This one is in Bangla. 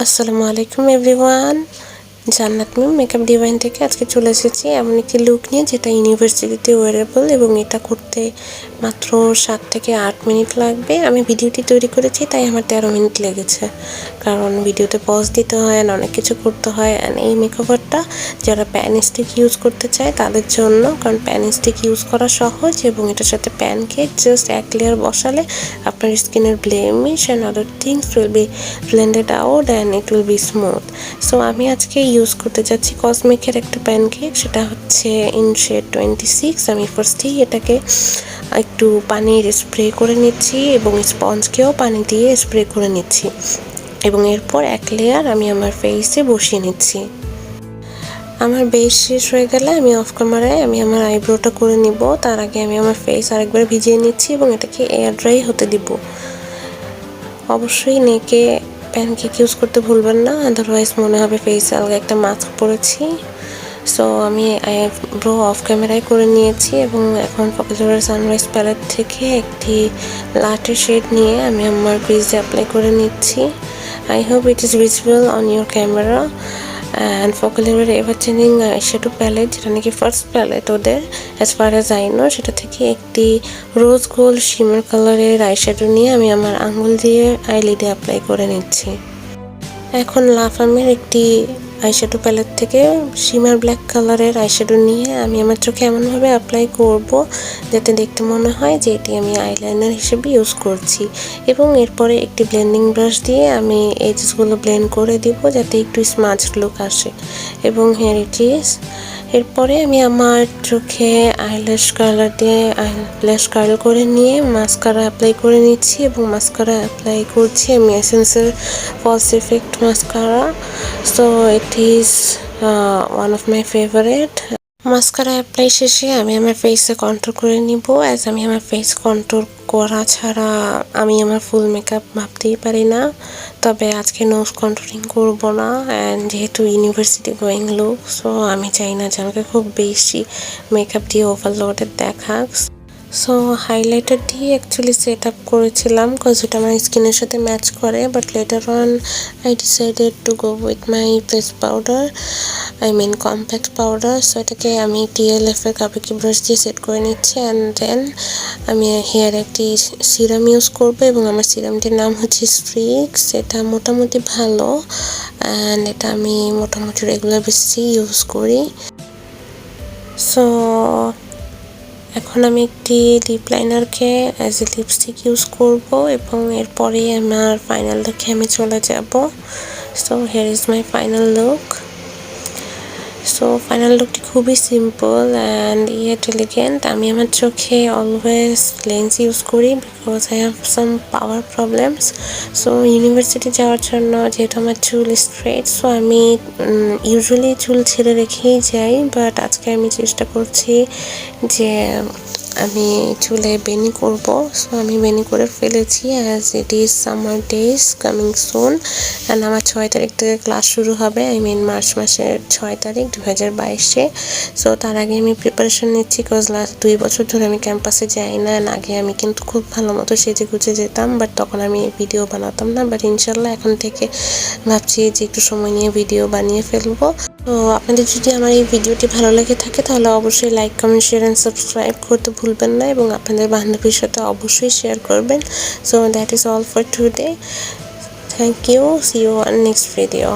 আসসালামু আলাইকুম এভরিওয়ান। জান্নাত মিম মেকআপ ডিভাইন থেকে আজকে চলে এসেছি এমন একটি লুক নিয়ে যেটা ইউনিভার্সিটিতে ওয়ারেবল এবং এটা করতে মাত্র 7 থেকে 8 মিনিট লাগবে। আমি ভিডিওটি তৈরি করেছি তাই আমার 13 মিনিট লেগেছে, কারণ ভিডিওতে পজ দিতে হয় আর অনেক কিছু করতে হয়। অ্যান্ড এই মেকওভারটা যারা প্যান স্টিক ইউজ করতে চায় তাদের জন্য, কারণ প্যান স্টিক ইউজ করা সহজ এবং এটার সাথে প্যানকেক জাস্ট এক লেয়ার বসালে আপনার স্কিনের blemish and other things will be blended out and it will be smooth. So আমি আজকে ইউজ করতে যাচ্ছি কসমিকের একটা প্যানকেক, সেটা হচ্ছে ইন শেড 26। আমি ফার্স্টেই এটাকে একটু পানির স্প্রে করে নিচ্ছি এবং স্পঞ্জকেও পানি দিয়ে স্প্রে করে নিচ্ছি এবং এরপর এক লেয়ার আমি আমার ফেসে বসিয়ে নিচ্ছি। আমার বেস শেষ হয়ে গেলে আমি অফ ক্যামেরায় আমি আমার আইব্রোটা করে নিব। তার আগে আমি আমার ফেস আরেকবার ভিজিয়ে নিচ্ছি এবং এটাকে এয়ার ড্রাই হতে দিব। অবশ্যই নেকে প্যানকেক ইউজ করতে ভুলবেন না, আদারওয়াইজ মনে হবে ফেসে আলগা একটা মাস্ক পরেছি। সো আমি আইব্রো অফ ক্যামেরায় করে নিয়েছি এবং এখন ফকালুরের সানরাইজ প্যালেট থেকে একটি লাটের শেড নিয়ে আমি আমার ক্রিজে অ্যাপ্লাই করে নিচ্ছি। I hope it is visible on your camera. And ফকালুরের এভারচেঞ্জিং আইশ্যাডো প্যালেট, যেটা নাকি ফার্স্ট প্যালেট ওদের as far as I know, সেটা থেকে একটি রোজ গোল্ড শিমার কালারের আইশ্যাডো নিয়ে আমি আমার আঙুল দিয়ে আইলিডে অ্যাপ্লাই করে নিচ্ছি। এখন লাফামের একটি আইশ্যাডো প্যালেট থেকে শিমার ব্ল্যাক কালারের আইশ্যাডো নিয়ে আমি আমার চোখে এমনভাবে অ্যাপ্লাই করব যাতে দেখতে মনে হয় যে এটি আমি আইলাইনার হিসেবে ইউজ করছি, এবং এরপরে একটি ব্লেন্ডিং ব্রাশ দিয়ে আমি এজেসগুলো ব্লেন্ড করে দিব যাতে একটু স্মাজ লুক আসে। এবং হেয়ার ইট ইজ। এরপরে আমি আমার চোখে আইল্যাশ কালার দিয়ে আইল্যাশ কার্ল করে নিয়ে মাস্কারা অ্যাপ্লাই করে নিচ্ছি এবং মাস্কারা অ্যাপ্লাই করছি আমি এসেন্সের false effect mascara. So it is one of my favourite. Mascara apply শেষে আমি আমার ফেসে কন্ট্রোল করে নিব, অ্যাজ আমি আমার ফেস কন্ট্রোল করা ছাড়া আমি আমার ফুল মেকআপ ভাবতেই পারি না। তবে আজকে নোজ কন্ট্রোলিং করবো না, অ্যান্ড যেহেতু ইউনিভার্সিটি গোয়িং লুক, সো আমি চাই না যে আমাকে খুব বেশি মেকআপ দিয়ে ওভারলোডেড দেখাক। সো হাইলাইটার দিয়ে অ্যাকচুয়ালি সেট আপ করেছিলাম কজ এটা আমার স্কিনের সাথে ম্যাচ করে, but later on I decided to go with my face powder, I mean compact powder. So এটাকে আমি TLF এর কাবিকি ব্রাশ দিয়ে সেট করে নিচ্ছি, অ্যান্ড দেন আমি হেয়ার একটি সিরাম ইউজ করবো এবং আমার সিরামটির নাম হচ্ছে স্ট্রিক্স। এটা মোটামুটি ভালো অ্যান্ড এটা আমি মোটামুটি রেগুলার বেসিসে ইউজ করি। সো এখন আমি একটি লিপ লাইনারকে অ্যাজ এ লিপস্টিক ইউজ করব এবং এরপরেই আমার ফাইনাল লুকে আমি চলে যাব। So here is my final look. So final লুকটি খুবই সিম্পল অ্যান্ড ইয়েট এলিগেন্ট। আমি আমার চোখে অলওয়েজ লেন্স ইউজ করি because I have some power problems. So university যাওয়ার জন্য যেহেতু আমার চুল স্ট্রেট, সো আমি ইউজুয়ালি চুল ছেড়ে রেখেই যাই, বাট আজকে আমি চেষ্টা করছি যে আমি চুলে বেনি করব। সো আমি বেনি করে ফেলেছি as it is summer days coming soon, and আমার 6 তারিখ থেকে ক্লাস শুরু হবে, আই মিন মার্চ মাসের 6 তারিখ 2022-এ। সো তার আগে আমি প্রিপারেশন নিচ্ছি কজ লাস্ট 2 বছর ধরে আমি ক্যাম্পাসে যাই না। আগে আমি কিন্তু খুব ভালো মতো সেজে গুজে যেতাম, বাট তখন আমি ভিডিও বানাতাম না, বাট ইনশাল্লাহ এখন থেকে ভাবছি যে একটু সময় নিয়ে ভিডিও বানিয়ে ফেলবো। তো আপনাদের যদি আমার এই ভিডিওটি ভালো লেগে থাকে তাহলে অবশ্যই like, comment, share and subscribe করতে ভুলবেন না এবং আপনাদের বান্ধবীর সাথে অবশ্যই শেয়ার করবেন। So that is all for today. Thank you, see you on next video.